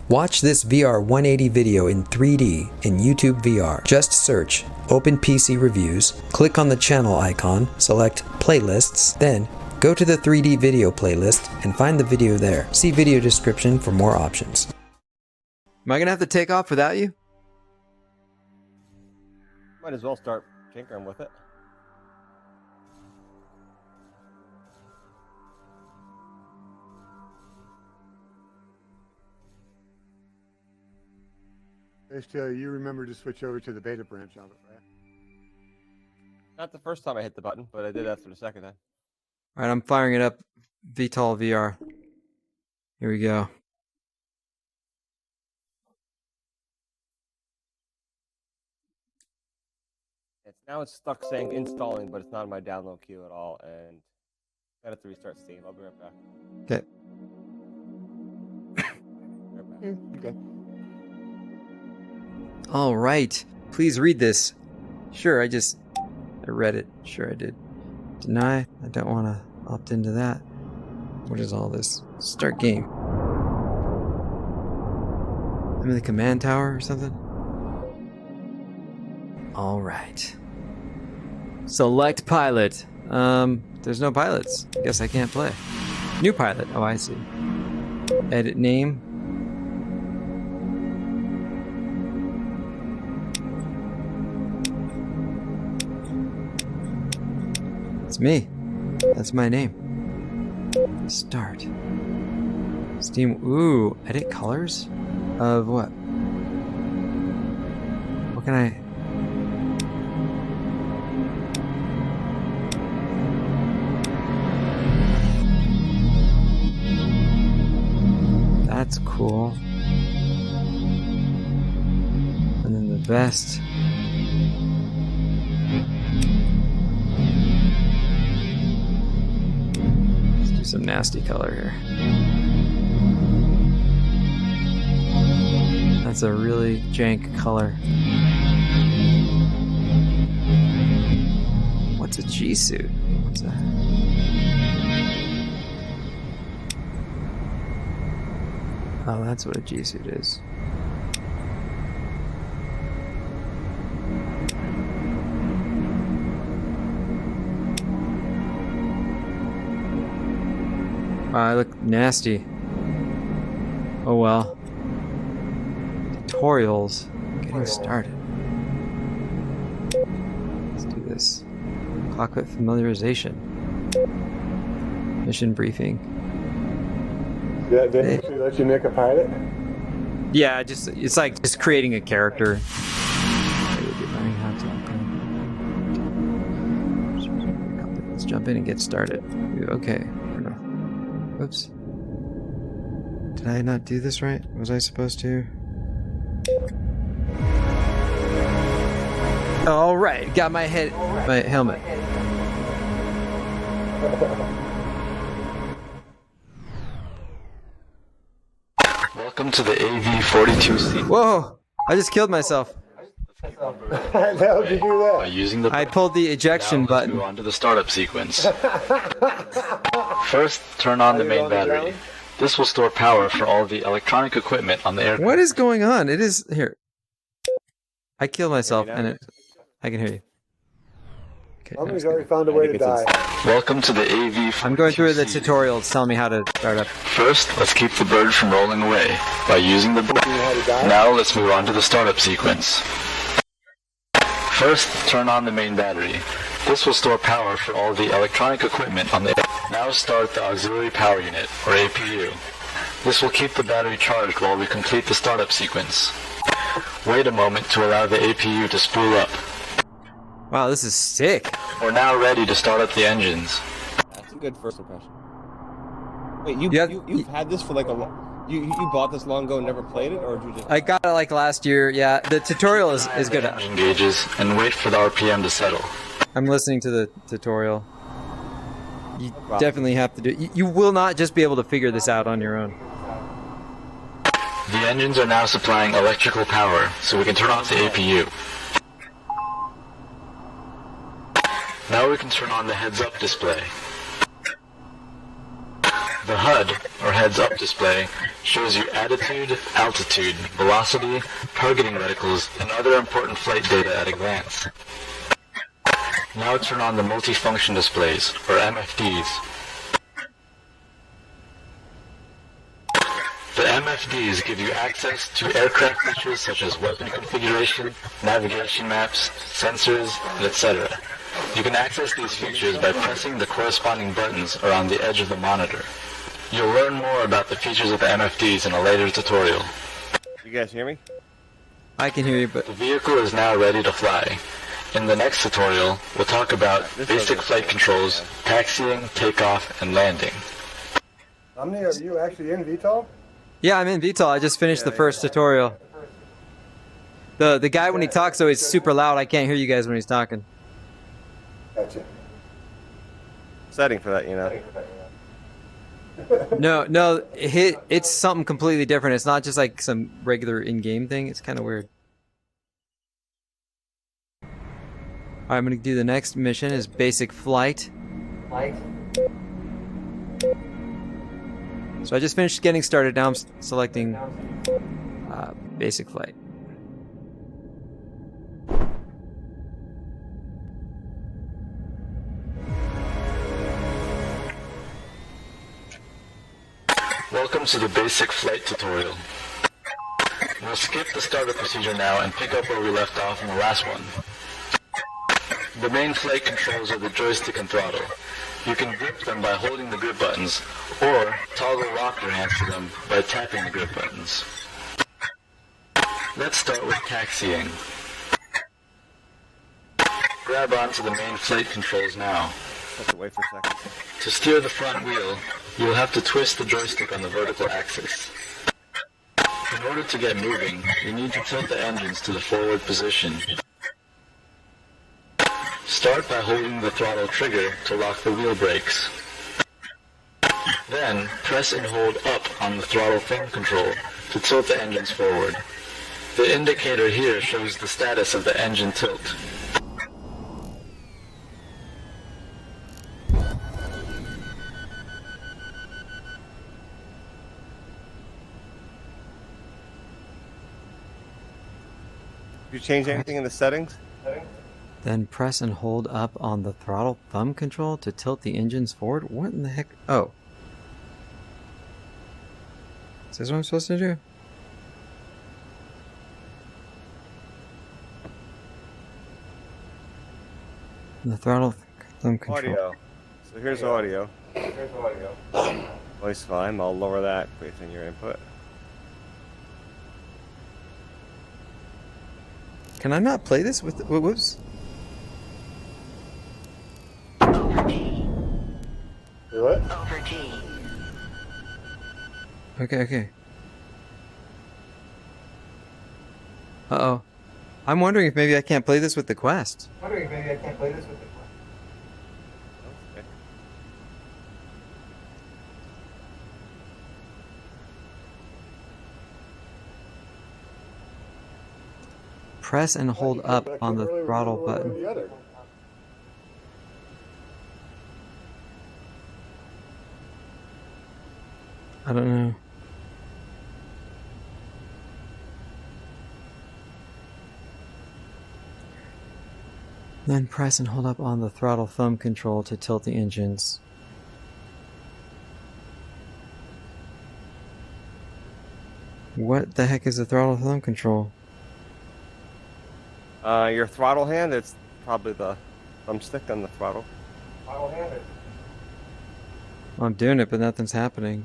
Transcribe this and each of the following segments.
Watch this VR180 video in 3D in YouTube VR. Just search Open PC Reviews, click on the channel icon, select Playlists, then go to the 3D video playlist and find the video there. See video description for more options. Am I gonna have to take off without you? Might as well start tinkering with it. Still, you remember to switch over to the beta branch of it, right? Not the first time I hit the button, but I did that for the second time. Alright, I'm firing it up. VTOL VR. Here we go. It's stuck saying installing, but it's not in my download queue at all, and I have to restart Steam. I'll be right back. Okay. Okay. All right. Please read this. Sure, I read it. Sure, I did. Deny. I don't want to opt into that. What is all this? Start game. I'm in the command tower or something? All right. Select pilot. There's no pilots. I guess I can't play. New pilot. Oh, I see. Edit name. It's me. That's my name. Start. Steam. Ooh, edit colors? Of what? What can I... That's cool. And then the vest. Let's do some nasty color here. That's a really jank color. What's a G-suit? What's that? Oh, that's what a G-suit is. Wow, I look nasty. Oh well. Tutorials. Getting started. Let's do this. Cockpit familiarization. Mission briefing. They actually let you make a pilot? Yeah, it's like just creating a character. Let's jump in and get started. Okay. Oops. Did I not do this right? Was I supposed to? All right, got my helmet. Welcome to the AV-42C. Whoa! I just killed myself. How did you do that? By using the I pulled the ejection button. Move on to the startup sequence. First, turn on the main battery. This will store power for all the electronic equipment on the aircraft. What is going on? It is here. I killed myself, and I can hear you. Okay, Somebody's already found a way to die. Welcome to the AV-42C. I'm going through the tutorials telling me how to start up. First, let's keep the bird from rolling away by using the brake. Now let's move on to the startup sequence. First, turn on the main battery. This will store power for all the electronic equipment on the aircraft. Now start the auxiliary power unit, or APU. This will keep the battery charged while we complete the startup sequence. Wait a moment to allow the APU to spool up. Wow, this is sick. We're now ready to start up the engines. That's a good first impression. Wait, you've had this for like a long... You bought this long ago and never played it, or did you just... I got it like last year. Yeah, the tutorial is good. Engine gauges and wait for the RPM to settle. I'm listening to the tutorial. You definitely have to do. You will not just be able to figure this out on your own. The engines are now supplying electrical power, so we can turn off the APU. Now we can turn on the heads-up display. The HUD, or or heads-up display shows you attitude, altitude, velocity, targeting reticles, and other important flight data at a glance. Now turn on the multifunction displays, or MFDs. The MFDs give you access to aircraft features such as weapon configuration, navigation maps, sensors, and etc. You can access these features by pressing the corresponding buttons around the edge of the monitor. You'll learn more about the features of the MFDs in a later tutorial. You guys hear me? I can hear you, but The vehicle is now ready to fly. In the next tutorial, we'll talk about basic flight controls, taxiing, takeoff, and landing. Omni, are you actually in VTOL? yeah, I'm in VTOL. I just finished the first tutorial. The guy when he talks though is super loud. I can't hear you guys when he's talking. Gotcha. Setting for that, you know. No, it's something completely different. It's not just like some regular in-game thing. It's kind of weird. Alright, I'm gonna do the next mission is basic flight. So I just finished getting started. Now I'm selecting basic flight. Welcome to the basic flight tutorial. We'll skip the startup procedure now and pick up where we left off in the last one. The main flight controls are the joystick and throttle. You can grip them by holding the grip buttons, or toggle lock your hands to them by tapping the grip buttons. Let's start with taxiing. Grab onto the main flight controls now. Have to wait for a second. To steer the front wheel, you will have to twist the joystick on the vertical axis. In order to get moving, you need to tilt the engines to the forward position. Start by holding the throttle trigger to lock the wheel brakes. Then, press and hold up on the throttle thumb control to tilt the engines forward. The indicator here shows the status of the engine tilt. Did you change anything in the settings? Then press and hold up on the throttle thumb control to tilt the engines forward? What in the heck? Oh. Is this what I'm supposed to do? The throttle thumb control. Audio. So here's audio. Voice volume. I'll lower that based on your input. Can I not play this with... Whoops. What? Okay. Uh-oh. I'm wondering if maybe I can't play this with the Quest. Okay. Press and hold up on the throttle button. I don't know. Then press and hold up on the throttle thumb control to tilt the engines. What the heck is the throttle thumb control? Your throttle hand, it's probably the thumbstick on the throttle. I'm doing it, but nothing's happening.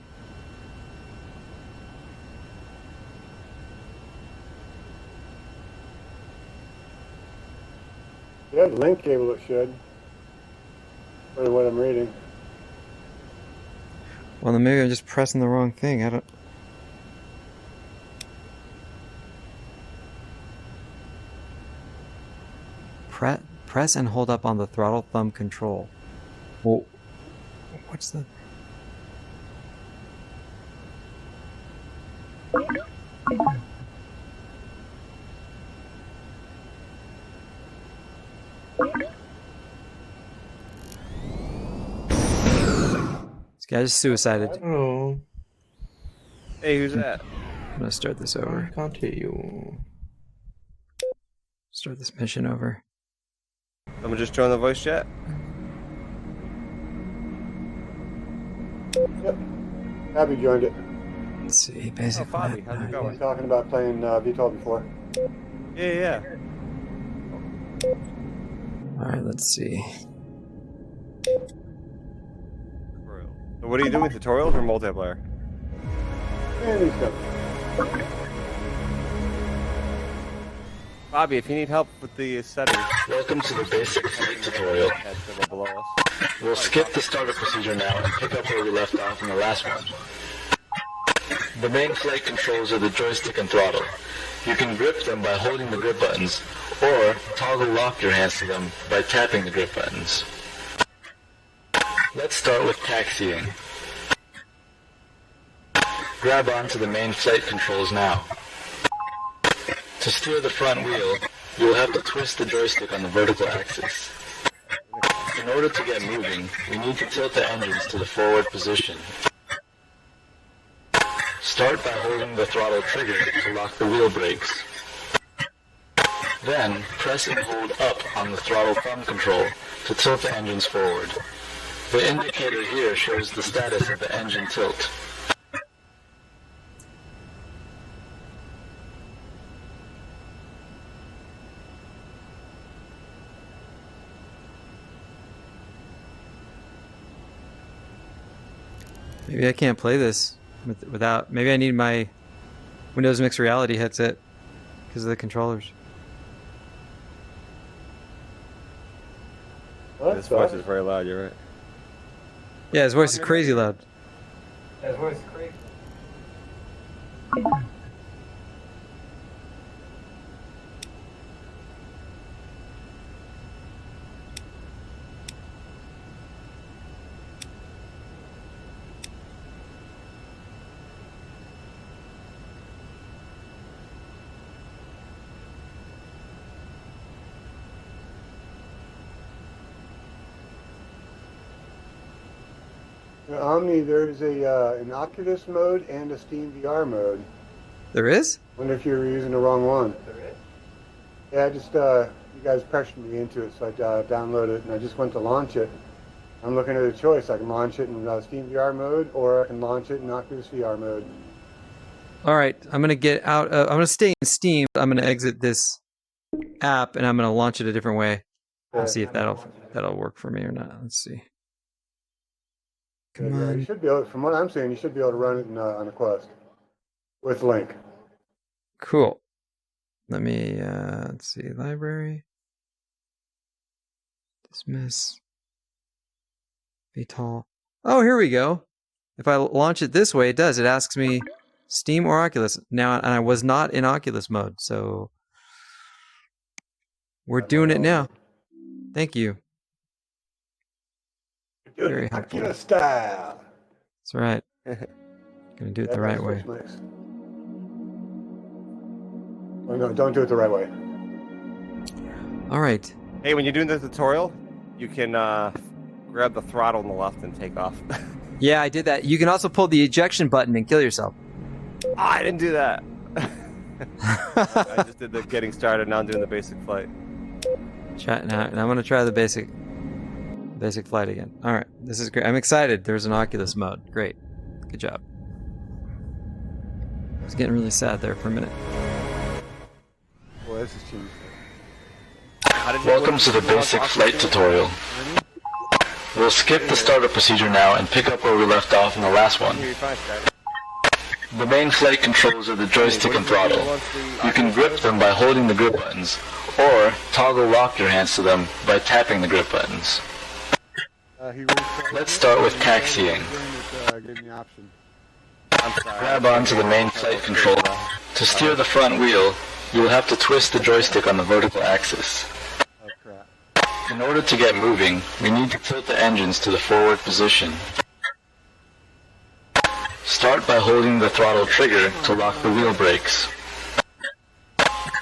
You have the link cable, it should. Or what I'm reading. Well, then maybe I'm just pressing the wrong thing. I don't... Press and hold up on the throttle thumb control. Well, what's the... This guy just suicided. Oh. Hey, who's that? I'm gonna start this over. I can't hear you. Start this mission over. Someone just joined the voice chat? Yep. Abby joined it. Let's see, Oh, basic. Fabi, how's it We were going? talking about playing VTOL before. Yeah. Alright, let's see. So what are you doing, tutorials or multiplayer? And he's done. Bobby, if you need help with the settings, Welcome to the basic flight tutorial. below us. We'll skip the startup procedure now and pick up where we left off in the last one. The main flight controls are the joystick and throttle. You can grip them by holding the grip buttons, or toggle lock your hands to them by tapping the grip buttons. Let's start with taxiing. Grab onto the main flight controls now. To steer the front wheel, you will have to twist the joystick on the vertical axis. In order to get moving, we need to tilt the engines to the forward position. Start by holding the throttle trigger to lock the wheel brakes. Then, press and hold up on the throttle thumb control to tilt the engines forward. The indicator here shows the status of the engine tilt. Maybe I can't play this without. Maybe I need my Windows Mixed Reality headset because of the controllers. Well, This voice is very loud, you're right. Yeah, his voice is crazy loud. Omni, there's an Oculus mode and a Steam VR mode. There is? Wonder if you were using the wrong one. There is? Yeah, I just, you guys pressured me into it, so I downloaded it, and I just went to launch it. I'm looking at a choice. I can launch it in Steam VR mode, or I can launch it in Oculus VR mode. All right, I'm gonna get out. I'm gonna stay in Steam. I'm gonna exit this app, and I'm gonna launch it a different way. I'll see if that'll work for me or not. Let's see. Come Yeah, on. you should be able, from what I'm saying, you should be able to run it on a Quest with Link. Cool. Let me let's see. Library. Dismiss. VTOL. Oh, here we go. If I launch it this way, it does. It asks me Steam or Oculus. Now, and I was not in Oculus mode, so we're doing it now. Thank you. Very helpful. Oculus style. That's right. Gonna do it the right way. Nice. Oh, no, don't do it the right way. All right. Hey, when you're doing the tutorial, you can grab the throttle on the left and take off. Yeah, I did that. You can also pull the ejection button and kill yourself. I didn't do that. I just did the getting started. Now I'm doing the basic flight. Now I'm gonna try the basic flight again. All right, this is great. I'm excited. There's an Oculus mode. Great, good job. I was getting really sad there for a minute. Boy, this is cheesy. Welcome to the basic flight tutorial. We'll skip the startup procedure now and pick up where we left off in the last one. The main flight controls are the joystick and throttle. You can grip them by holding the grip buttons, or toggle lock your hands to them by tapping the grip buttons. Let's start with taxiing. Grab onto the main flight control. To steer the front wheel, you will have to twist the joystick on the vertical axis. In order to get moving, we need to tilt the engines to the forward position. Start by holding the throttle trigger to lock the wheel brakes.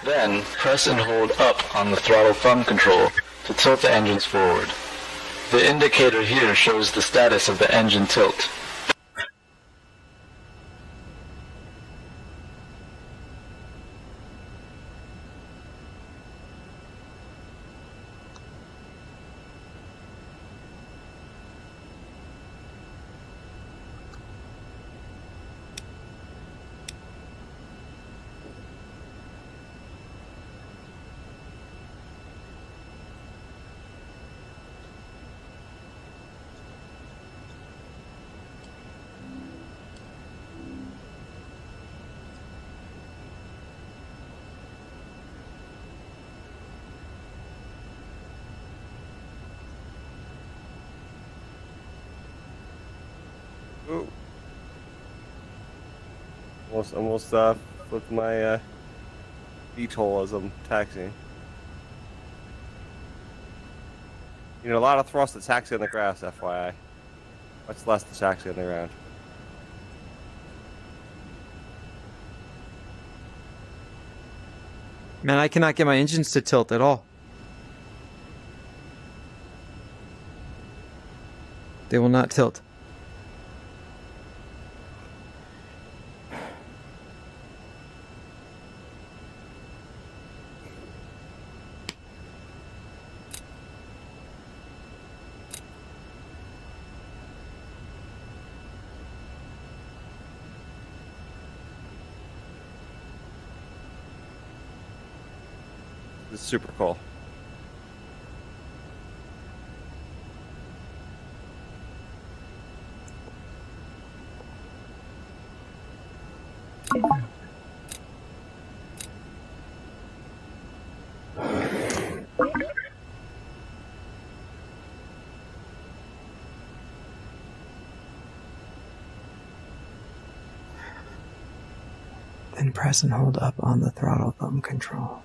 Then, press and hold up on the throttle thumb control to tilt the engines forward. The indicator here shows the status of the engine tilt. Ooh. Almost flipped my VTOL as I'm taxiing. You know, a lot of thrust to taxi on the grass, FYI. Much less to taxi on the ground. Man, I cannot get my engines to tilt at all. They will not tilt. It's super cool. Then press and hold up on the throttle thumb control.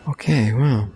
Okay, wow.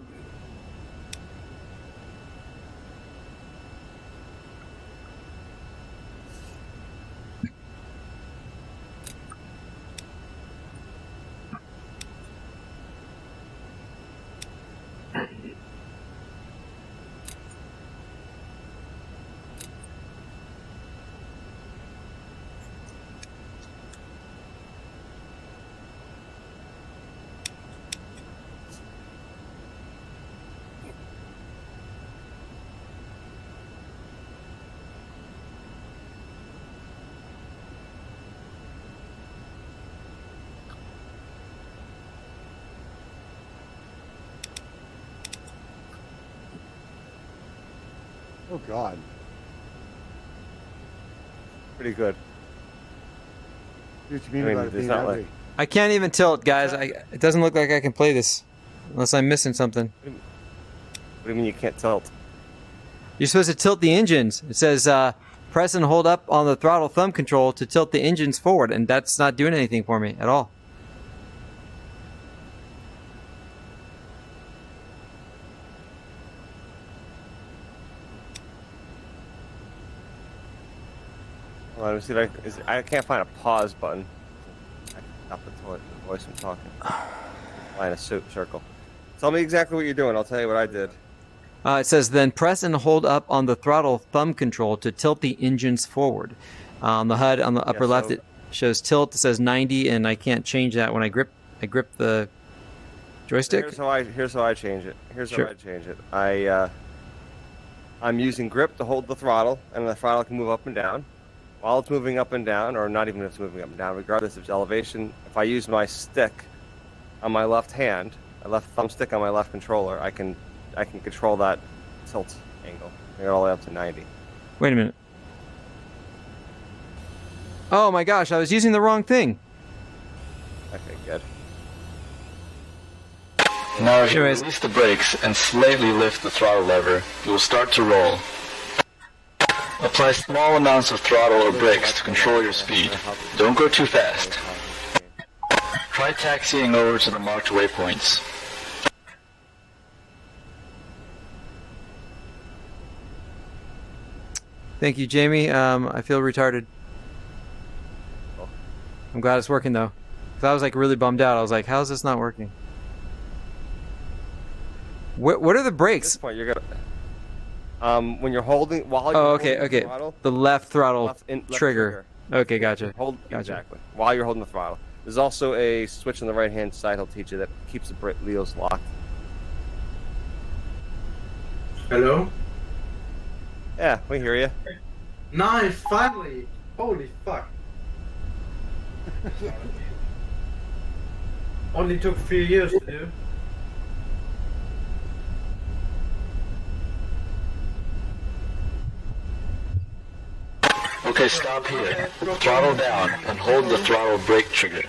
Oh God. Pretty good. What do you mean I mean, about it it's being not heavy? like- I can't even tilt, guys. It doesn't look like I can play this unless I'm missing something. What do you mean you can't tilt? You're supposed to tilt the engines. It says press and hold up on the throttle thumb control to tilt the engines forward, and that's not doing anything for me at all. Hold on, let me see if I can't find a pause button. I can stop the voice from talking. Line a circle. Tell me exactly what you're doing. I'll tell you what I did. It says then press and hold up on the throttle thumb control to tilt the engines forward. On the HUD on the upper left, it shows tilt. It says 90, and I can't change that when I grip the joystick. Here's how I change it. Sure. I'm using grip to hold the throttle, and the throttle can move up and down. While it's moving up and down, or not even if it's moving up and down, regardless of its elevation, if I use my stick on my left hand, my left thumbstick on my left controller, I can control that tilt angle. Bring it all the way up to 90. Wait a minute. Oh my gosh, I was using the wrong thing. Okay, good. Now if you release the brakes and slightly lift the throttle lever, you will start to roll. Apply small amounts of throttle or brakes to control your speed. Don't go too fast. Try taxiing over to the marked waypoints. Thank you, Jamie. I feel retarded. I'm glad it's working though. 'Cause I was like really bummed out. I was like, how is this not working? What are the At this brakes? point, you're gonna when you're holding while you're Oh, holding okay, the okay. throttle, The left throttle left trigger. Okay, gotcha. Hold Gotcha. exactly while you're holding the throttle. There's also a switch on the right hand side. He'll teach you that keeps the wheels locked. Hello? Yeah, we hear you. Nice, finally! Holy fuck. Only took 3 years to do. Okay, stop here. Throttle down and hold the throttle brake trigger.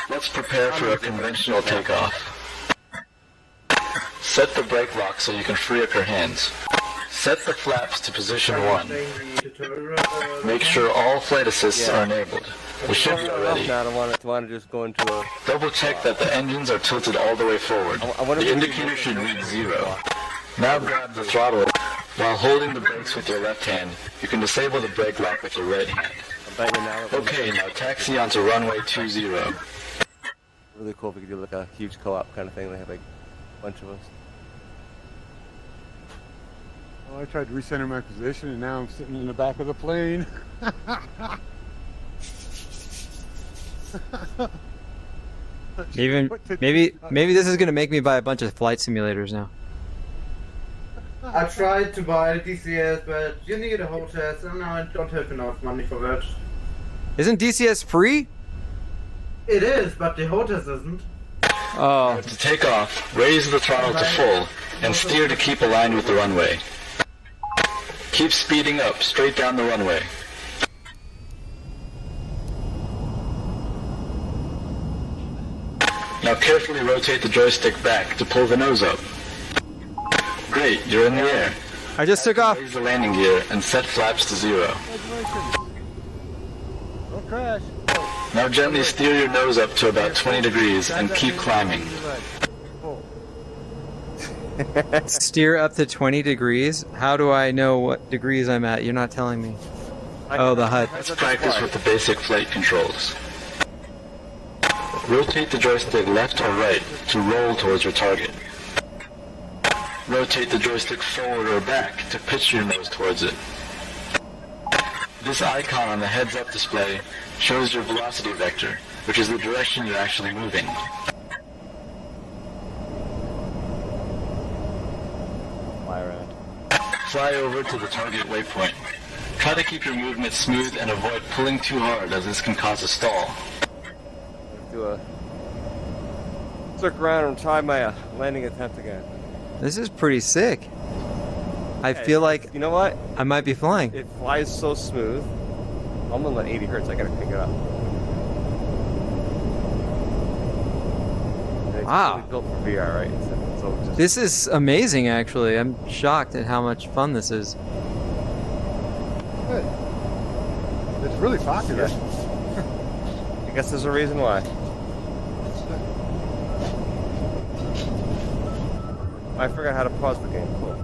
Let's prepare for a conventional takeoff. Set the brake lock so you can free up your hands. Set the flaps to position 1. Make sure all flight assists are enabled. We should be already. Now I want to just go into a. Double check that the engines are tilted all the way forward. The indicator should read 0. Now grab the throttle. While holding the brakes with your left hand, you can disable the brake lock with your right hand. Okay, now taxi onto runway 20. Really cool if we could do like a huge co-op kind of thing. They have like a bunch of us. Well, I tried to recenter my position, and now I'm sitting in the back of the plane. Maybe this is gonna make me buy a bunch of flight simulators now. I tried to buy DCS, but you need a whole test, and now I don't have enough money for that. Isn't DCS free? It is, but the whole test isn't. Oh, To take off, raise the throttle to full and steer to keep aligned with the runway. Keep speeding up straight down the runway. Now carefully rotate the joystick back to pull the nose up. Great, you're in the air. I just took off. Raise the landing gear and set flaps to 0. Don't crash. Now gently steer your nose up to about 20 degrees and keep climbing. Steer up to 20 degrees? How do I know what degrees I'm at? You're not telling me. Oh, the HUD. Let's practice with the basic flight controls. Rotate the joystick left or right to roll towards your target. Rotate the joystick forward or back to pitch your nose towards it. This icon on the heads-up display shows your velocity vector, which is the direction you're actually moving. Fly around. Fly over to the target waypoint. Try to keep your movement smooth and avoid pulling too hard, as this can cause a stall. Do a circle around and try my landing attempt again. This is pretty sick. I feel like You know what? I might be flying. It flies so smooth. I'm gonna let 80 hertz. I gotta pick it up. It's Wow. really built for VR, right? So just This is amazing, actually. I'm shocked at how much fun this is. Good. It's really popular. I guess there's a reason why. I forgot how to pause the game. Cool.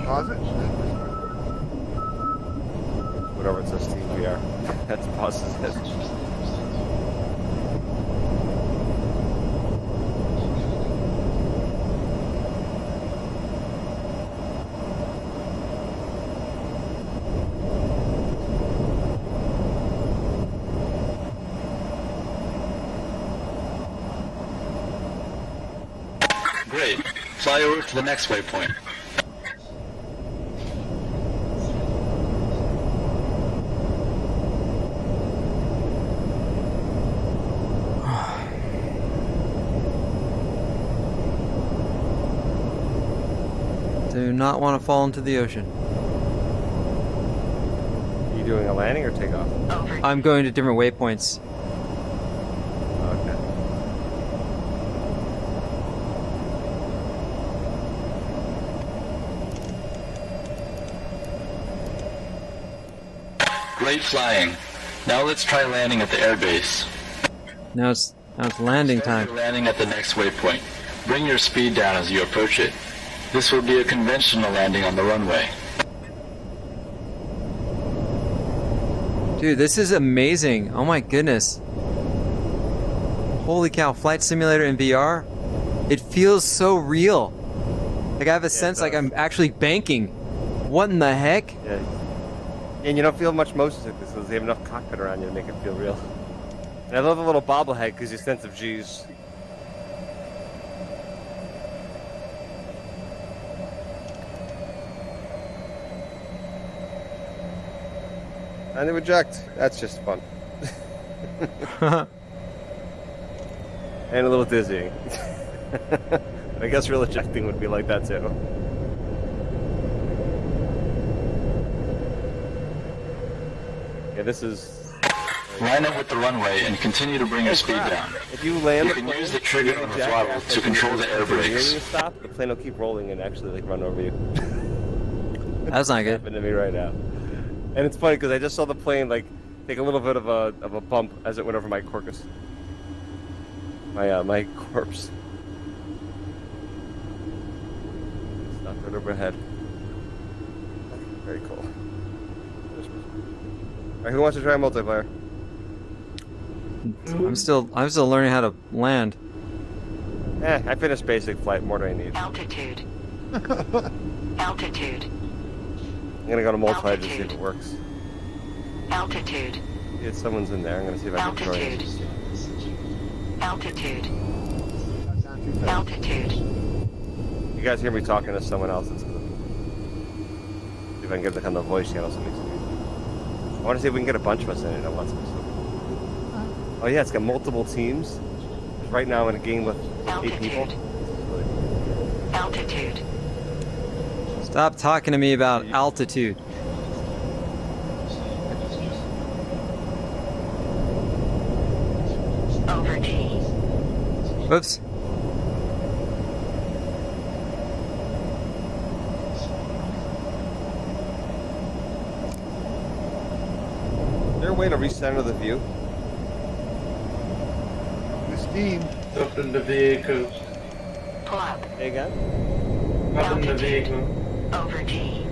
Pause it. Whatever it says, Steam VR. That's pauses it. Great. Fly over to the next waypoint. Do not want to fall into the ocean. Are you doing a landing or takeoff? I'm going to different waypoints. Okay. Great flying. Now let's try landing at the airbase. Now it's landing time. You're landing at the next waypoint. Bring your speed down as you approach it. This will be a conventional landing on the runway. Dude, this is amazing. Oh my goodness. Holy cow, flight simulator in VR? It feels so real. Like I have a sense it like does. I'm actually banking. What in the heck? Yeah. And you don't feel much motion sickness because they have enough cockpit around you to make it feel real. And I love the little bobblehead because your sense of G's. And they reject. That's just fun. And a little dizzying. I guess real ejecting would be like that too. Yeah, this is... Line up with the runway and continue to bring your speed down. If you land You can use the trigger on the throttle to control the air brakes. You stop, the plane will keep rolling and actually like run over you. That's not good. Happened to me right now. And it's funny because I just saw the plane like take a little bit of a bump as it went over my corpus. My corpse. Stopped right overhead. Very cool. Alright, who wants to try multiplayer? I'm still learning how to land. I finished basic flight. More than I need. Altitude. Altitude. I'm gonna go to multiplayer to see if it works. Altitude. Yeah, someone's in there. I'm gonna see if I can join it. Altitude. Down too fast. Altitude. You guys hear me talking to someone else? It's good. See if I can get on the voice channel. So I want to see if we can get a bunch of us in it. I want some. Oh yeah, it's got multiple teams. Right now I'm in a game with 8 people. Altitude. Stop talking to me about altitude. Over G. Whoops. Is there a way to recenter the view? The steam. Up in the vehicle. Pull up. Hey again? Up in the vehicle. Over G.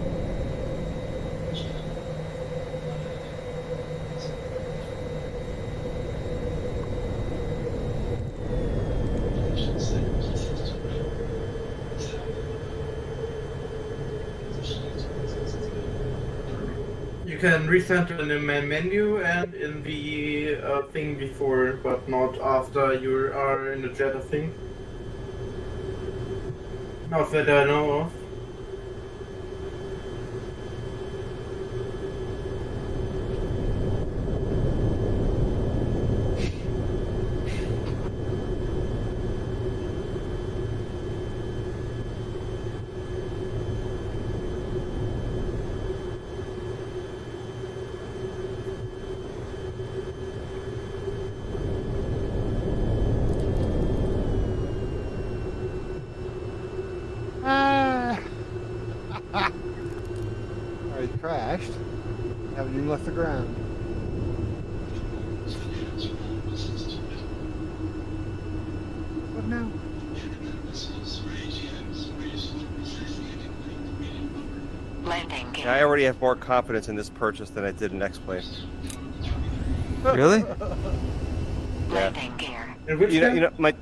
You can recenter in the main menu and in the thing before, but not after you are in the jet, I think. Not that I know of. Alright, crashed. Haven't even left the ground. What now? Landing gear. I already have more confidence in this purchase than I did in X-Plane. Really? Landing gear. In which You game? know my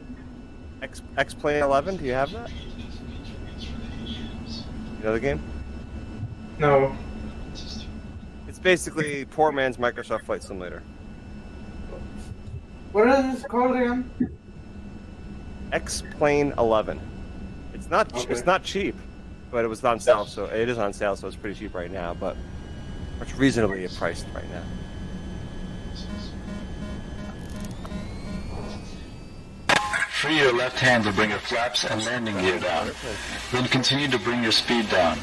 X-Plane 11. Do you have that? You know the game? No. It's basically poor man's Microsoft Flight Simulator. What is this called again? X-Plane 11. It's not Okay. it's not cheap, but it was on sale, so it is on sale, so it's pretty cheap right now. But it's reasonably priced right now. Free your left hand to bring your flaps and landing gear down. Then continue to bring your speed down.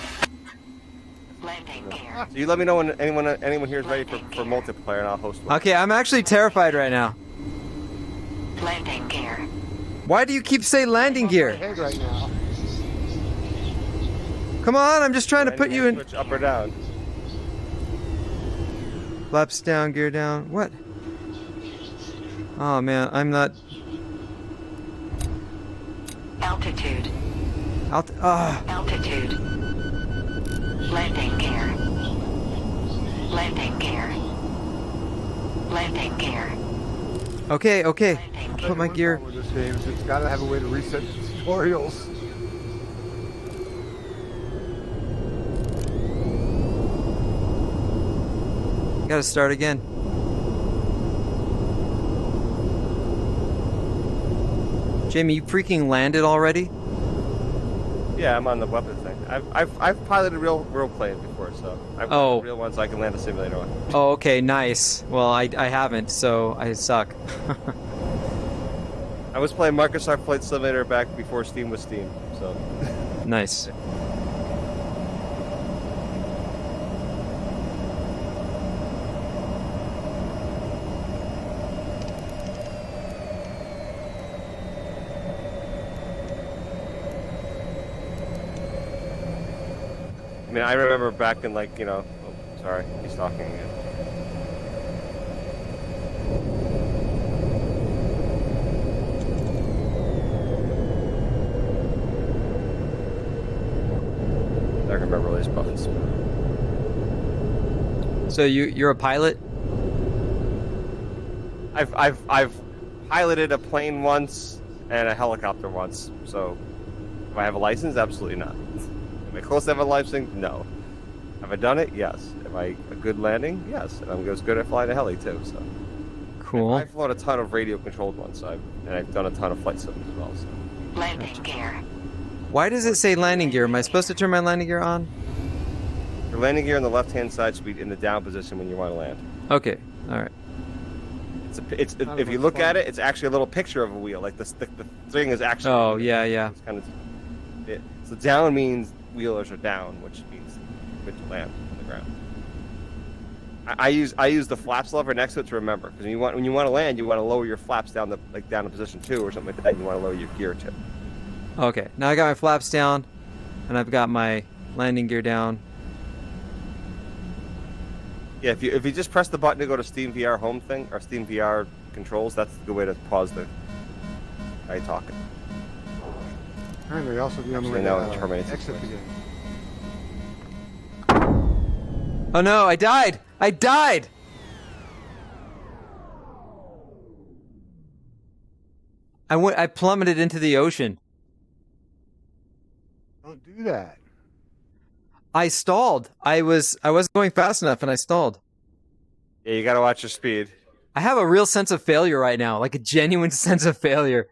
Landing gear. So you let me know when anyone here is ready for multiplayer, and I'll host one. Okay, I'm actually terrified right now. Landing gear. Why do you keep saying landing gear? Head right now. Come on, I'm just trying to put you in. Switch up or down. Flaps down, gear down. What? Oh man, I'm not. Altitude. Altitude. Landing gear. Landing gear. Landing gear. Okay. Landing gear. Put my gear. With this game, so it's got to have a way to reset tutorials. Gotta start again. Jamie, you freaking landed already? Yeah, I'm on the weapon thing. I've piloted real planes before, so I've real ones I can land a simulator on. Oh, okay, nice. Well, I haven't, so I suck. I was playing Microsoft Flight Simulator back before Steam was Steam, so. Nice. I mean, I remember back in like, oh, sorry, he's talking again. I can remember all these buttons. So you're a pilot? I've piloted a plane once and a helicopter once. So, do I have a license? Absolutely not. Am I close to having a license? No. Have I done it? Yes. Am I a good landing? Yes. And I'm as good at flying a heli too. So. Cool. I've flown a ton of radio-controlled ones. And I've done a ton of flight sims as well. So. Landing gear. Why does it say landing gear? Am I supposed to turn my landing gear on? Your landing gear on the left-hand side should be in the down position when you want to land. Okay. All right. If you look at it, it's actually a little picture of a wheel. Like the thing is actually. Oh yeah, yeah. It's kind of. So down means wheelers are down, which means good to land on the ground. I use the flaps lever next to it to remember, because when you want to land, you want to lower your flaps down to position 2 or something like that. And you want to lower your gear too. Okay. Now I got my flaps down, and I've got my landing gear down. Yeah, if you just press the button to go to Steam VR home thing or Steam VR controls, that's the good way to pause the guy talking. Apparently, also be on the way to exit the game. Oh no! I died! I died! I plummeted into the ocean. Don't do that. I stalled. I wasn't going fast enough, and I stalled. Yeah, you gotta watch your speed. I have a real sense of failure right now, like a genuine sense of failure.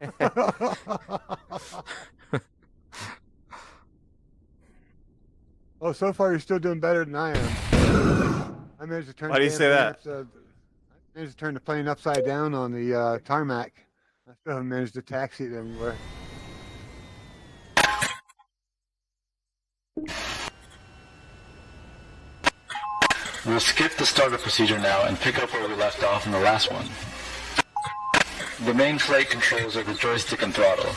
Oh, so far you're still doing better than I am. I managed to turn. Why do you say that? I managed to turn the plane upside down on the tarmac. I still haven't managed to taxi it anywhere. We'll skip the startup procedure now and pick up where we left off in the last one. The main flight controls are the joystick and throttle.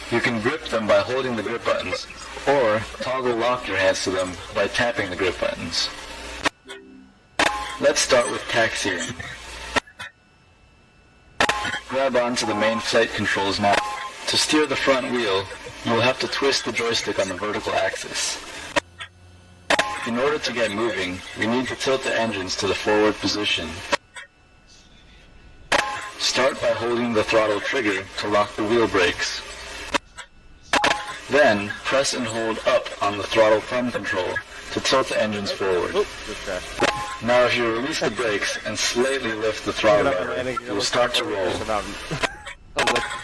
You can grip them by holding the grip buttons, or toggle lock your hands to them by tapping the grip buttons. Let's start with taxiing. Grab onto the main flight controls now. To steer the front wheel, you'll have to twist the joystick on the vertical axis. In order to get moving, we need to tilt the engines to the forward position. Start by holding the throttle trigger to lock the wheel brakes. Then, press and hold up on the throttle thumb control to tilt the engines forward. Now if you release the brakes and slightly lift the throttle lever, you'll start to roll.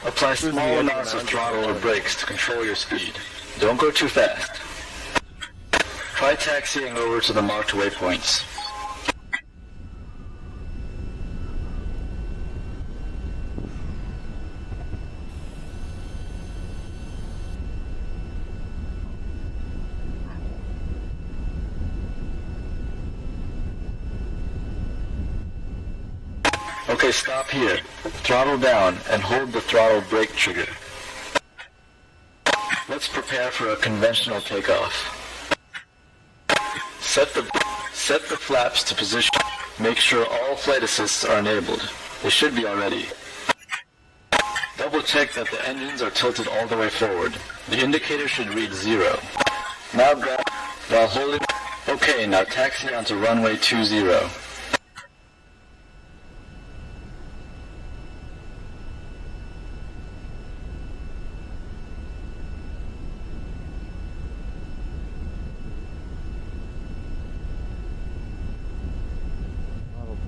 Apply small amounts of throttle or brakes to control your speed. Don't go too fast. Try taxiing over to the marked waypoints. Okay, stop here. Throttle down and hold the throttle brake trigger. Let's prepare for a conventional takeoff. Set the flaps to position. Make sure all flight assists are enabled. They should be already. Double check that the engines are tilted all the way forward. The indicator should read 0. Now grab while holding. Okay, now taxi onto runway 20.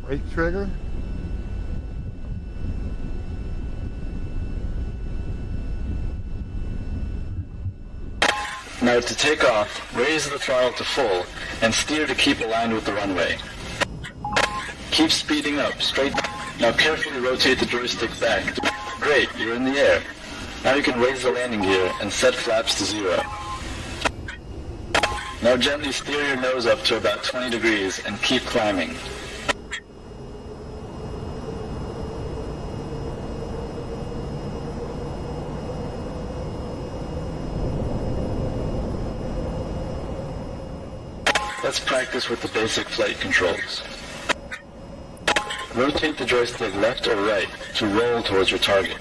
Brake trigger. Now to take off, raise the throttle to full and steer to keep aligned with the runway. Keep speeding up, straight. Now carefully rotate the joystick back. Great, you're in the air. Now you can raise the landing gear and set flaps to 0. Now gently steer your nose up to about 20 degrees and keep climbing. Let's practice with the basic flight controls. Rotate the joystick left or right to roll towards your target.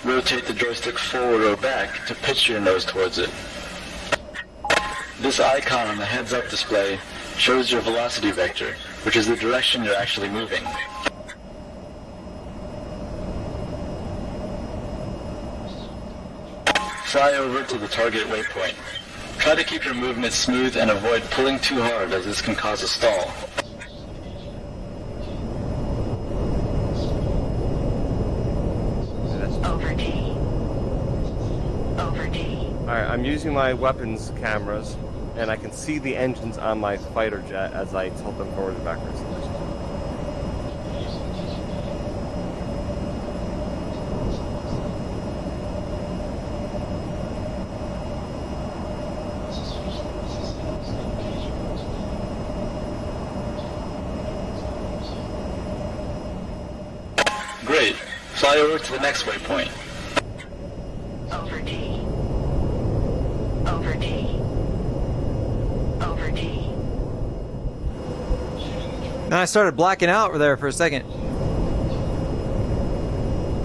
Rotate the joystick forward or back to pitch your nose towards it. This icon on the heads-up display shows your velocity vector, which is the direction you're actually moving. Fly over to the target waypoint. Try to keep your movement smooth and avoid pulling too hard, as this can cause a stall. Over T. Over T. Alright, I'm using my weapons cameras, and I can see the engines on my fighter jet as I tilt them forward and backwards. Great. Fly over to the next waypoint. Over T. Over T. Over T. Then I started blacking out there for a second.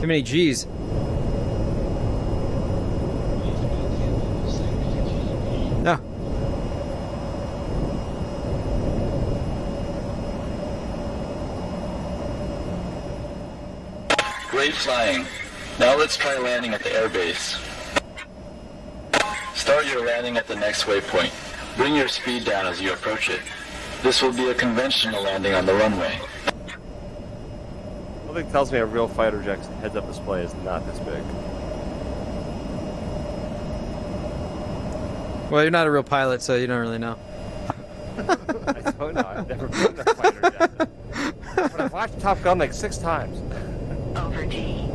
Too many G's. No. Great flying. Now let's try landing at the airbase. Start your landing at the next waypoint. Bring your speed down as you approach it. This will be a conventional landing on the runway. Something tells me a real fighter jet's heads-up display is not this big. Well, you're not a real pilot, so you don't really know. I don't know. I've never been in a fighter jet. But I've watched Top Gun like 6 times. Over T.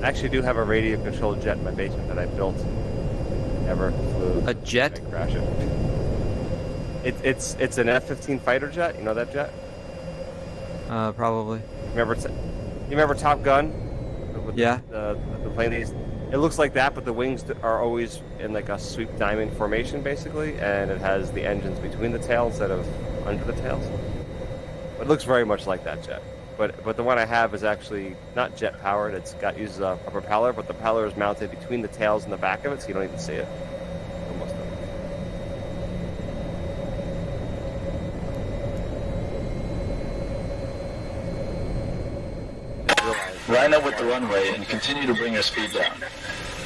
I actually do have a radio-controlled jet in my basement that I built. Never flew. A jet? I crash it. It's an F-15 fighter jet. You know that jet? Probably. You remember Top Gun? With Yeah. The plane. It looks like that, but the wings are always in like a sweep diamond formation, basically, and it has the engines between the tail instead of under the tails. It looks very much like that jet. But the one I have is actually not jet powered. Uses a propeller, but the propeller is mounted between the tails and the back of it, so you don't even see it. Almost. Line up with the runway and continue to bring your speed down.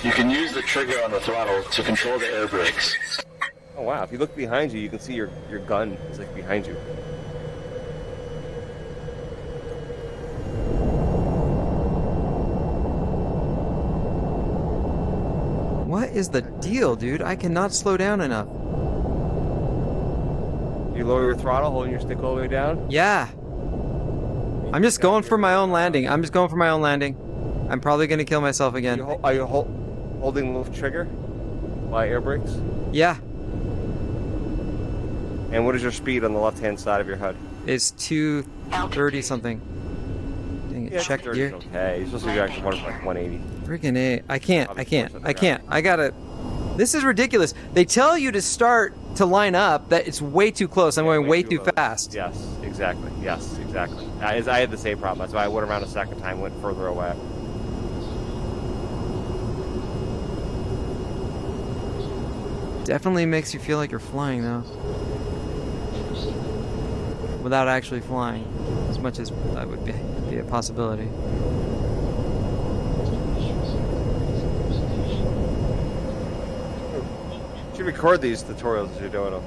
You can use the trigger on the throttle to control the air brakes. Oh wow! If you look behind you, you can see your gun is like behind you. What is the deal, dude? I cannot slow down enough. You lower your throttle, holding your stick all the way down. Yeah. I'm just going for my own landing. I'm probably going to kill myself again. Are you holding the trigger by air brakes? Yeah. And what is your speed on the left-hand side of your HUD? It's 230 something. Dang it, check gear. Okay, you're supposed to be like 180. Freaking A. I can't. I gotta... This is ridiculous. They tell you to start to line up, that it's way too close. I'm going way too fast. Yes, exactly. I had the same problem. That's why I went around a second time, went further away. Definitely makes you feel like you're flying, though. Without actually flying. As much as that would be a possibility. should record these tutorials as you're doing them.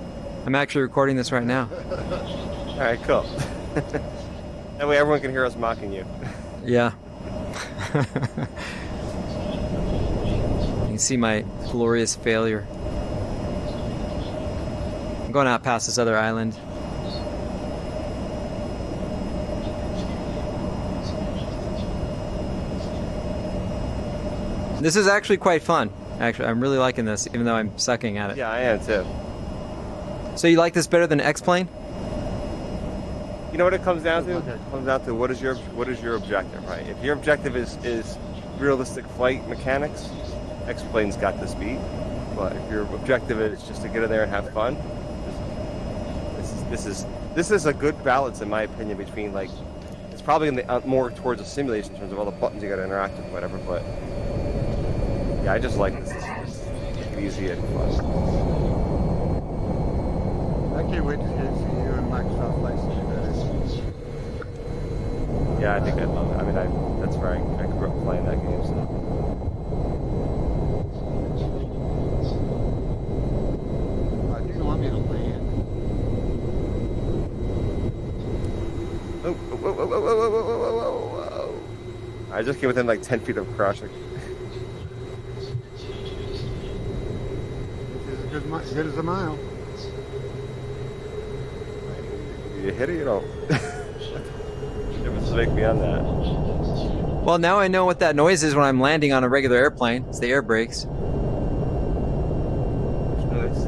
I'm actually recording this right now. All right, cool. That way everyone can hear us mocking you. Yeah. You can see my glorious failure. I'm going out past this other island. This is actually quite fun. Actually, I'm really liking this, even though I'm sucking at it. Yeah, I am too. So you like this better than X-Plane? You know what it comes down to? It comes down to what is your objective, right? If your objective is realistic flight mechanics, X-Plane's got this beat. But if your objective is just to get in there and have fun, this is a good balance in my opinion between, like, it's probably more towards a simulation in terms of all the buttons you got to interact with, whatever. But yeah, I just like this. It's easy and fun. I can't wait to see you and Microsoft Flight Simulator. Yeah, I think I'd love it. I mean, that's where I grew up playing that game. So. You don't want me to play it. Whoa. I just came within like 10 feet of crashing. This is as good as a mile. You hit it, you don't. Difference to make me on that. Well, now I know what that noise is when I'm landing on a regular airplane. It's the air brakes. Nice.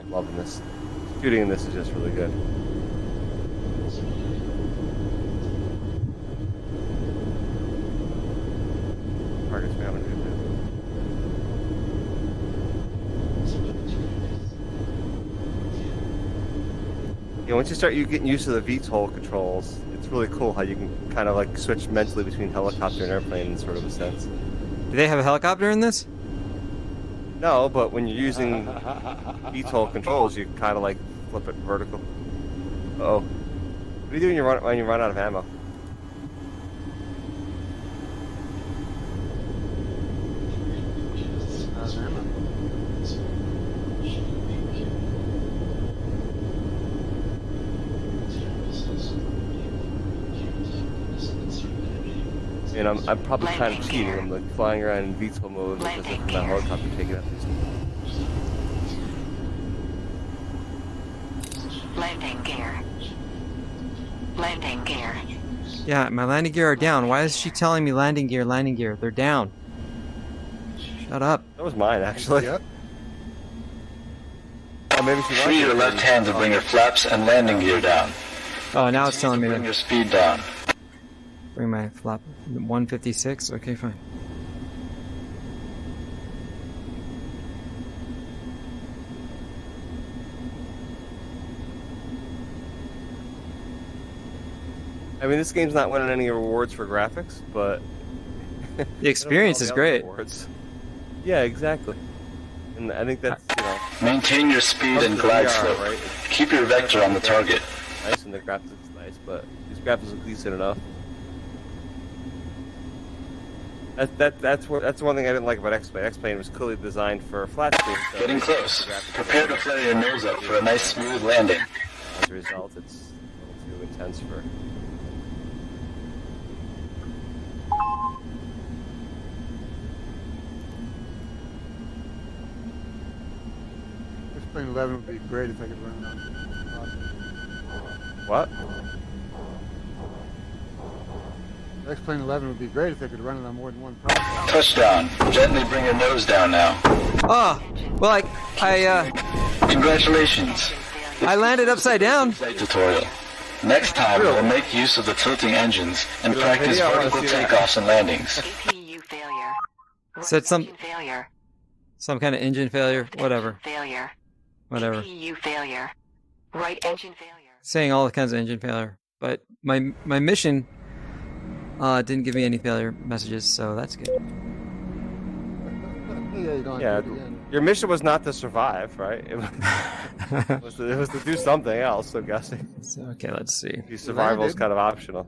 Loving this. Shooting in this is just really good. Targets me having to do that. Yeah, once you start getting used to the VTOL controls, it's really cool how you can kind of like switch mentally between helicopter and airplane in sort of a sense. Do they have a helicopter in this? No, but when you're using VTOL controls, you kind of like flip it vertical. Uh-oh. What do you do when you run out of ammo? And I'm probably kind of cheating. I'm like flying around in VTOL mode because of my helicopter taking out these. Landing gear. Landing gear. Yeah, my landing gear are down. Why is she telling me landing gear, landing gear? They're down. Shut up. That was mine, actually. Yep. Oh, maybe she Free your left hand to bring your flaps and landing gear down. Oh, now it's telling me Bring to your speed down. bring my flap. 156? Okay, fine. I mean, this game's not winning any awards for graphics, but The experience is great. awards. Yeah, exactly. And I think that's, Maintain your speed and glide slope. right? Keep your vector on the target. Nice, and the graphics is nice, but these graphics look decent enough. That's one thing I didn't like about X-Plane. X-Plane was clearly designed for a flat screen. So Getting close. Prepare to flare your nose up for a nice smooth landing. As a result, it's a little too intense for. X-Plane 11 would be great if I could run it on. What? X-Plane 11 would be great if they could run it on more than one processor. Touchdown. Gently bring your nose down now. Oh, well, I Congratulations. landed upside down. Flight tutorial. Next time, we'll make use of the tilting engines and practice vertical takeoffs and landings. APU failure. Said some- Engine failure. Some kind of engine failure, whatever. Failure. Whatever. APU failure. Right engine failure. Saying all kinds of engine failure. But my mission It didn't give me any failure messages, so that's good. Yeah, your mission was not to survive, right? It was, it was to do something else, I'm guessing. So, okay, let's see. Survival is kind of optional.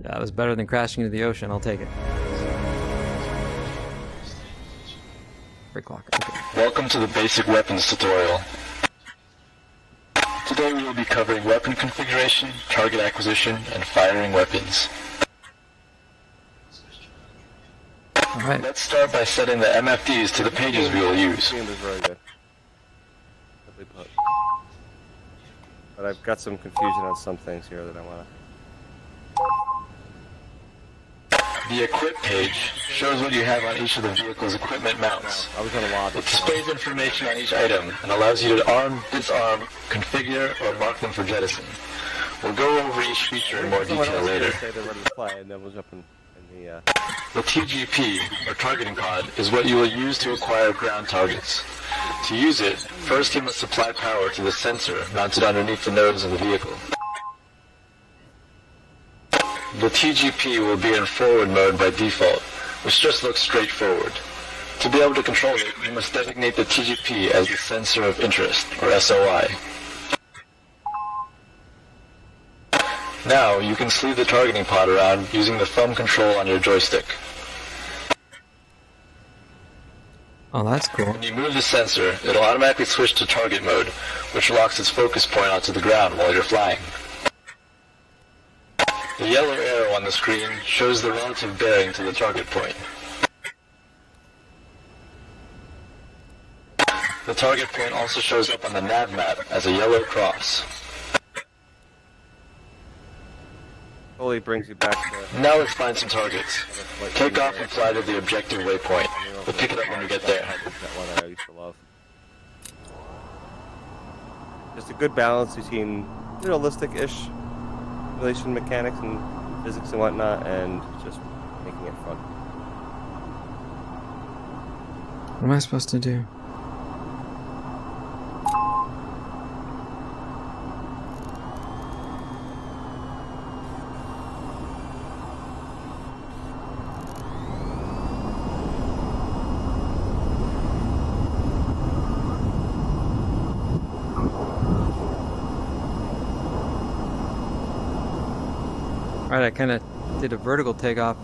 Yeah, it was better than crashing into the ocean. I'll take it. Break clock. Okay. Welcome to the basic weapons tutorial. Today we will be covering weapon configuration, target acquisition, and firing weapons. Alright. Let's start by setting the MFDs to the pages we will use. The game is very good. Simply put. But I've got some confusion on some things here that I want to... The Equip page shows what you have on each of the vehicle's equipment mounts. I was on a lot. It displays information on each item and allows you to arm, disarm, configure, or mark them for jettison. We'll go over each feature in more detail later. Say they're ready to play, and then was up in the... The TGP, or targeting pod, is what you will use to acquire ground targets. To use it, first you must supply power to the sensor mounted underneath the nose of the vehicle. The TGP will be in forward mode by default, which just looks straight forward. To be able to control it, you must designate the TGP as the sensor of interest, or SOI. Now, you can sleeve the targeting pod around using the thumb control on your joystick. Oh, that's cool. When you move the sensor, it'll automatically switch to target mode, which locks its focus point onto the ground while you're flying. The yellow arrow on the screen shows the relative bearing to the target point. The target point also shows up on the nav map as a yellow cross. Totally brings you back to... Now let's find some targets. Take off and fly to the objective waypoint. We'll pick it up when we get there. That one I used to love. Just a good balance between realistic-ish simulation mechanics and physics and whatnot, and just making it fun. What am I supposed to do? Alright, I kind of did a vertical takeoff.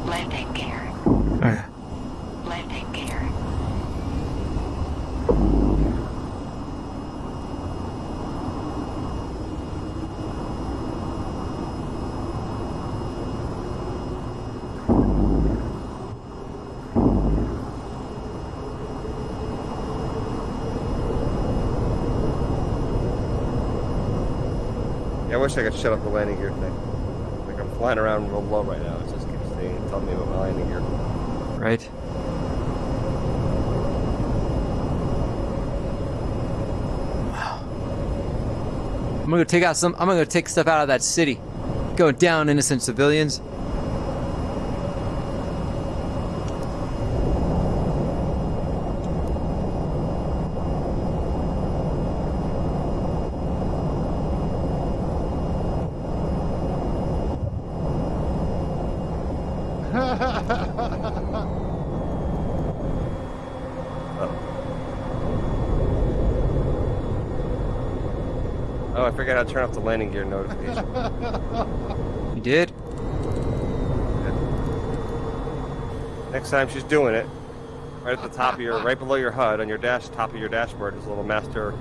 Landing gear. Alright. Landing gear. Yeah, I wish I could shut up the landing gear thing. Like, I'm flying around real low right now. It just keeps telling me about my landing gear. Right. Wow. I'm gonna go take stuff out of that city. Going down, innocent civilians. Oh, I figured out how to turn off the landing gear notification. You did? Next time she's doing it, right at the top of your, right below your HUD on your top of your dashboard is a little master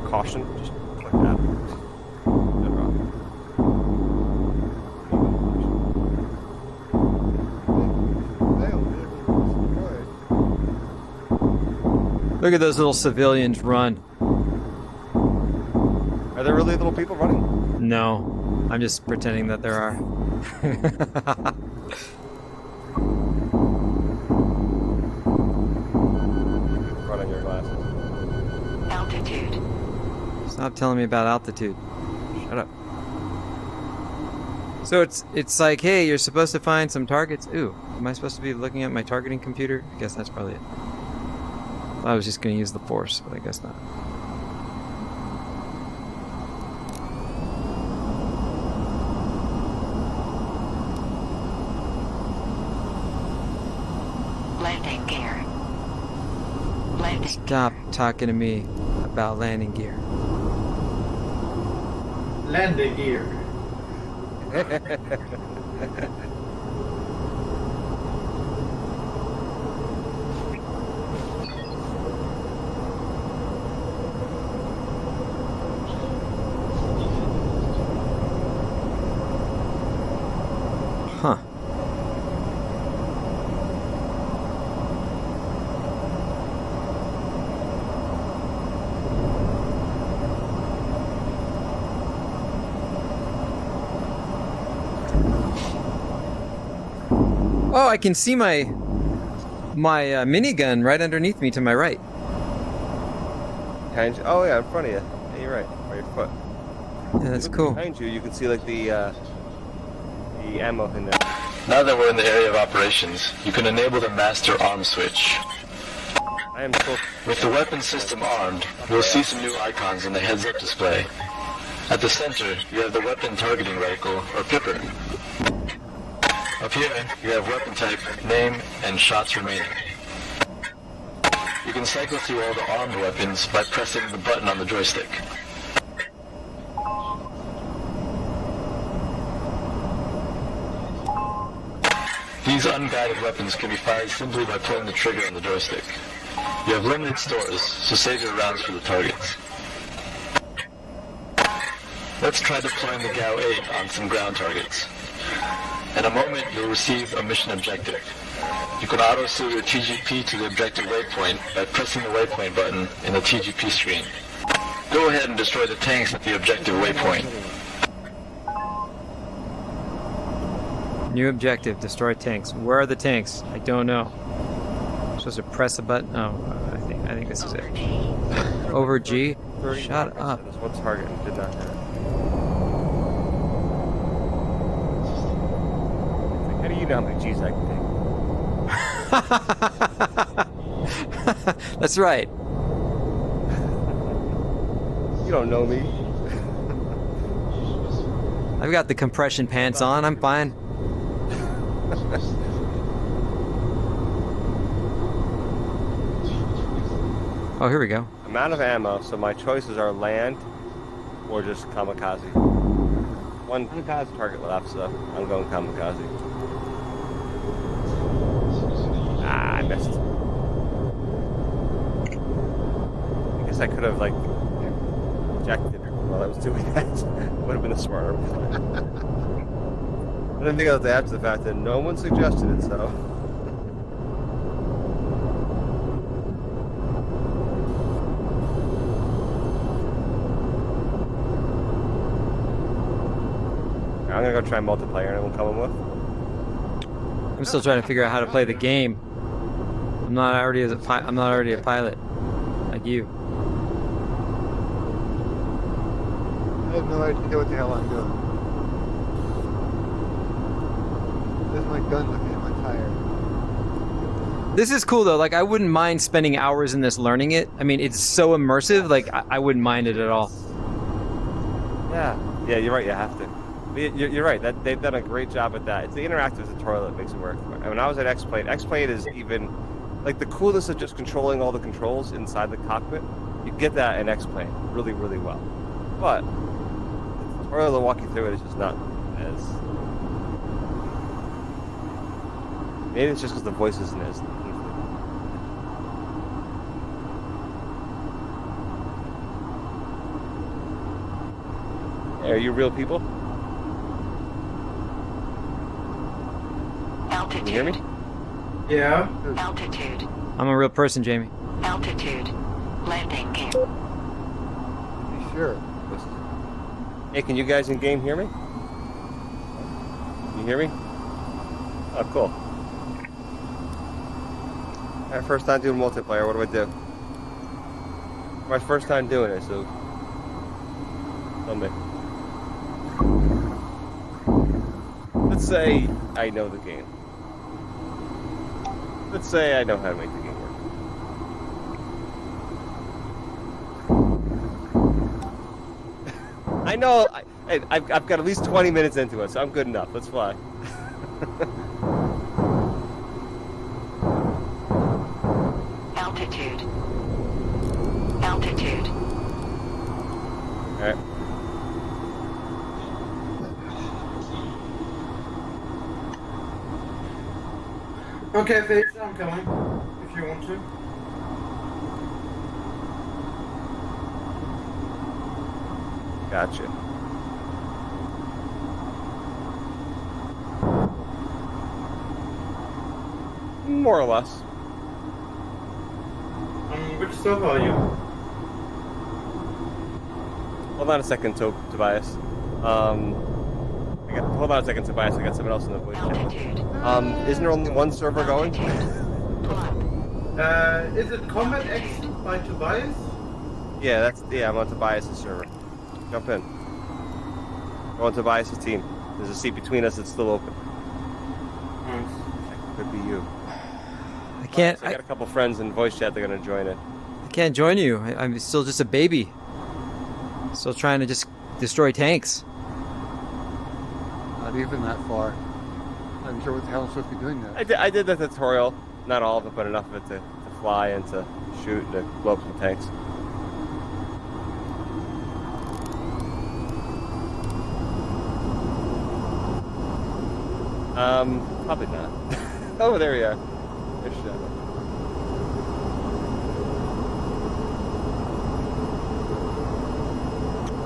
caution. Just click that. Shut her off. Look at those little civilians run. Are there really little people running? No, I'm just pretending that there are. Run on your glasses. Stop telling me about altitude. Shut up. So it's like, hey, you're supposed to find some targets. Ooh, am I supposed to be looking at my targeting computer? I guess that's probably it. I was just going to use the force, but I guess not. Landing gear. Landing. Stop talking to me about landing gear. Landing gear. Huh. Oh, I can see my minigun right underneath me to my right. Oh yeah, in front of you. Yeah, you're right. By your foot. Yeah, that's Look cool. Behind you, you can see like the ammo in there. Now that we're in the area of operations, you can enable the master arm switch. I am so. With the weapon system armed, you'll see some new icons in the heads-up display. At the center, you have the weapon targeting reticle, or pipper. Up here, you have weapon type, name, and shots remaining. You can cycle through all the armed weapons by pressing the button on the joystick. These unguided weapons can be fired simply by pulling the trigger on the joystick. You have limited stores, so save your rounds for the targets. Let's try deploying the GAU-8 on some ground targets. In a moment, you'll receive a mission objective. You can auto-seal your TGP to the objective waypoint by pressing the waypoint button in the TGP screen. Go ahead and destroy the tanks at the objective waypoint. New objective, destroy tanks. Where are the tanks? I don't know. I'm supposed to press a button? Oh, I think this is it. Over G? Shut up. There's one target and did not hit it. How do you know how many G's I can take? That's right. You don't know me. I've got the compression pants on. I'm fine. Oh, here we go. I'm out of ammo, so my choices are land or just kamikaze. One target left, so I'm going kamikaze. Ah, I missed. I guess I could have, like, ejected while I was doing that. Would have been a smarter play. I didn't think of that after the fact that no one suggested it, so. I'm gonna go try multiplayer and we'll come with. I'm still trying to figure out how to play the game. I'm not already a pilot like you. I have no idea what the hell I'm doing. There's my gun looking at my tire. This is cool though. Like I wouldn't mind spending hours in this learning it. I mean, it's so immersive. Like I wouldn't mind it at all. Yeah, you're right. You have to. But you're right. That they've done a great job at that. It's the interactive tutorial that makes it work. When I was at X-Plane, X-Plane is even like the coolness of just controlling all the controls inside the cockpit. You get that in X-Plane really, really well. But the tutorial to walk you through it is just not as. Maybe it's just because the voice isn't as. Are you real people? Altitude. Can you hear me? Yeah. Altitude. I'm a real person, Jamie. Altitude. Landing gear. Be sure. Hey, can you guys in game hear me? Can you hear me? Oh, cool. My first time doing multiplayer. What do I do? My first time doing it, so Tell me. Let's say I know the game. Let's say I know how to make the game work. I know. I've got at least 20 minutes into it, so I'm good enough. Let's fly. Altitude. Altitude. All right. Okay, Face, I'm coming. If you want to. Gotcha. More or less. Which stuff are you? Hold on a second, Tobias. Hold on a second, Tobias. I got someone else in the voice chat. Altitude. Isn't there only one server going? Is it Combat Action by Tobias? Yeah, I'm on Tobias' server. Jump in. Go on Tobias' team. There's a seat between us that's still open. Nice. Could be you. I can't. I got a couple friends in voice chat that are gonna join it. I can't join you. I'm still just a baby. Still trying to just destroy tanks. Not even that far. I'm sure what the hell I'm supposed to be doing that. I did the tutorial. Not all of it, but enough of it to fly and to shoot and to blow up some tanks. Probably not. Oh, there we are. There's Shadow.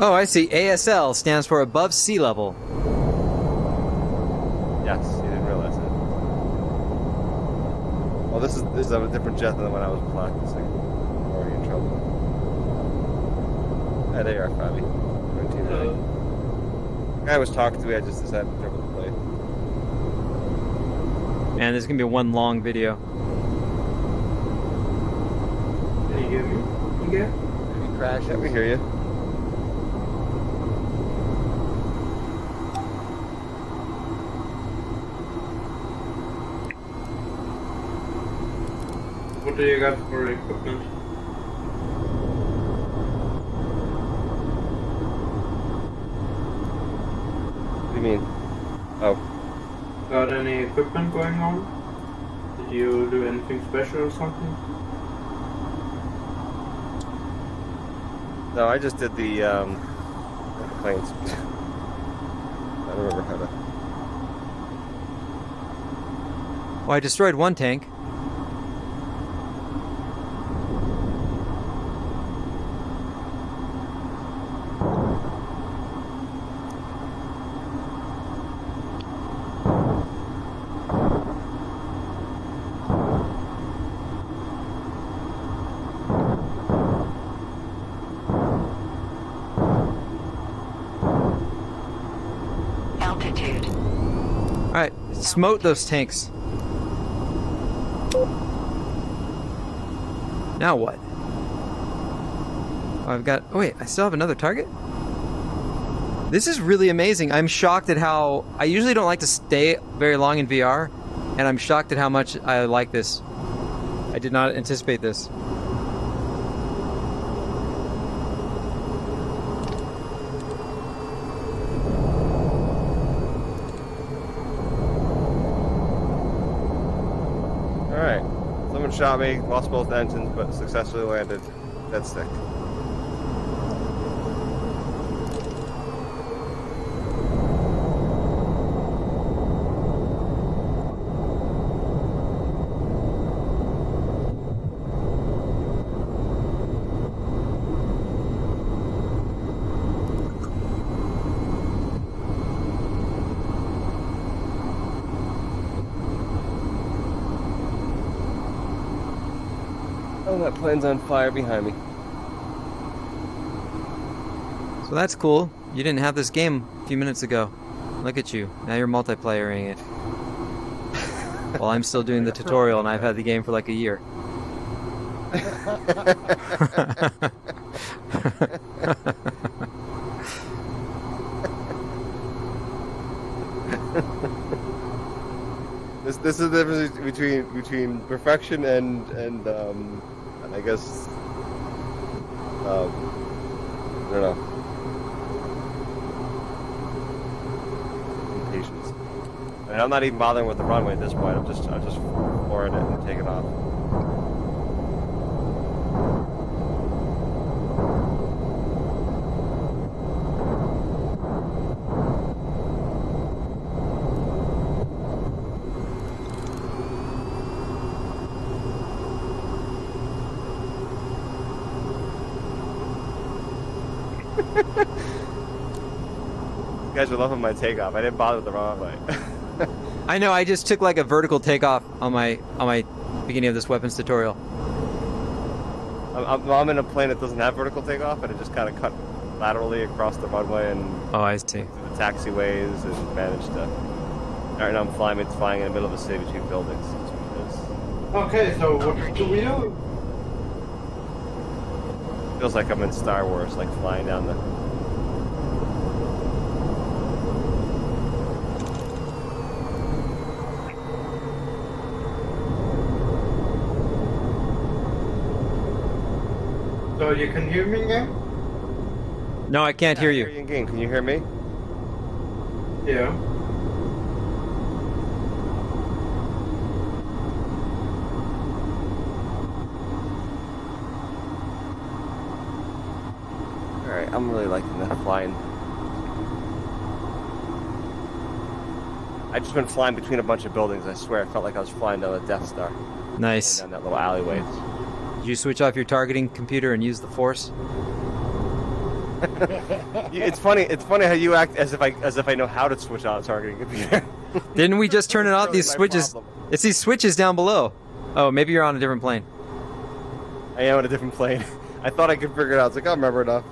Oh, I see. ASL stands for above sea level. Yes, you didn't realize it. Well, this is a different jet than the one I was practicing. I'm already in trouble. There you are, Fabi. The guy I was talking to, I just decided to jump with the plane. Man, there's gonna be one long video. Can you hear me again? Maybe crash. Yeah, we hear you. What do you got for equipment? What do you mean? Oh. Got any equipment going on? Did you do anything special or something? No, I just did the planes. I don't remember how to. Well, I destroyed one tank. Altitude. Alright, smote those tanks. Now what? Oh, I've got... Oh wait, I still have another target? This is really amazing. I'm shocked at how... I usually don't like to stay very long in VR, and I'm shocked at how much I like this. I did not anticipate this. Alright. Someone shot me, lost both engines, but successfully landed. Dead stick. Oh, that plane's on fire behind me. So that's cool. You didn't have this game a few minutes ago. Look at you. Now you're multiplayering it. While I'm still doing the tutorial and I've had the game for like a year. This is the difference between perfection and I guess I don't know, impatience. I mean, I'm not even bothering with the runway at this point. I'm just flooring it and taking off. You guys are loving my takeoff. I didn't bother with the runway. I know. I just took like a vertical takeoff on my beginning of this weapons tutorial. I'm in a plane that doesn't have vertical takeoff, and it just kind of cut laterally across the runway and Oh, I see. through the taxiways and managed to. Right now I'm flying in the middle of a city between buildings. Okay, so what do we do? Feels like I'm in Star Wars, like flying down the. So you can hear me now? No, I can't hear you. In-game. Can you hear me? Yeah. Alright, I'm really liking that flying. I just been flying between a bunch of buildings. I swear, I felt like I was flying down the Death Star. Nice. Down that little alleyway. Did you switch off your targeting computer and use the Force? It's funny how you act as if I know how to switch on a targeting computer. Didn't we just turn it on? Really These my switches. problem. It's these switches down below. Oh, maybe you're on a different plane. I am on a different plane. I thought I could figure it out. It's like, I'll remember enough.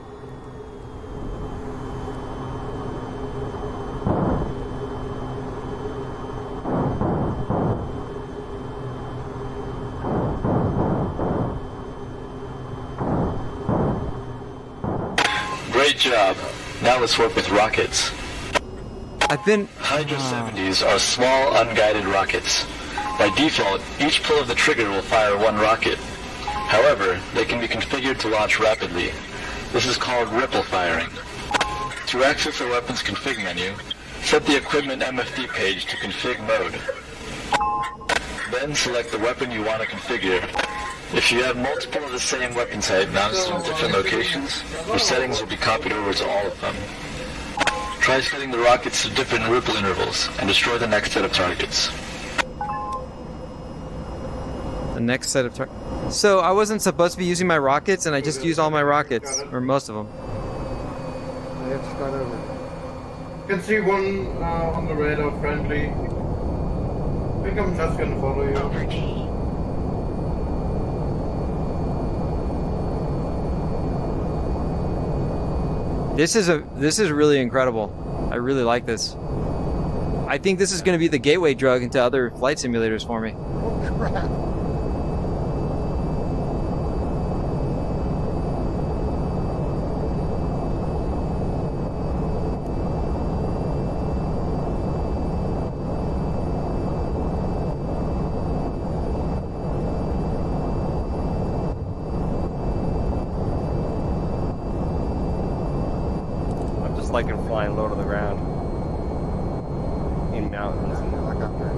Great job. Now let's work with rockets. I've been. Hydra 70s are small, unguided rockets. By default, each pull of the trigger will fire one rocket. However, they can be configured to launch rapidly. This is called ripple firing. To access the weapon's config menu, set the equipment MFD page to config mode. Then select the weapon you want to configure. If you have multiple of the same weapon type mounted in different locations, your settings will be copied over to all of them. Try setting the rockets to different ripple intervals and destroy the next set of targets. The next set of targets. So I wasn't supposed to be using my rockets, and I just used all my rockets, or most of them. I have to start over. You can see one on the radar friendly. I think I'm just gonna follow you. Over T. This is really incredible. I really like this. I think this is going to be the gateway drug into other flight simulators for me. Oh crap! I'm just liking flying low to the ground. In mountains and Helicopter.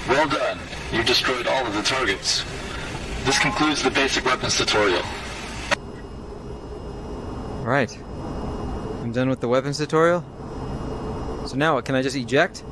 Well done. You've destroyed all of the targets. This concludes the basic weapons tutorial. Alright. I'm done with the weapons tutorial. So now what, can I just eject?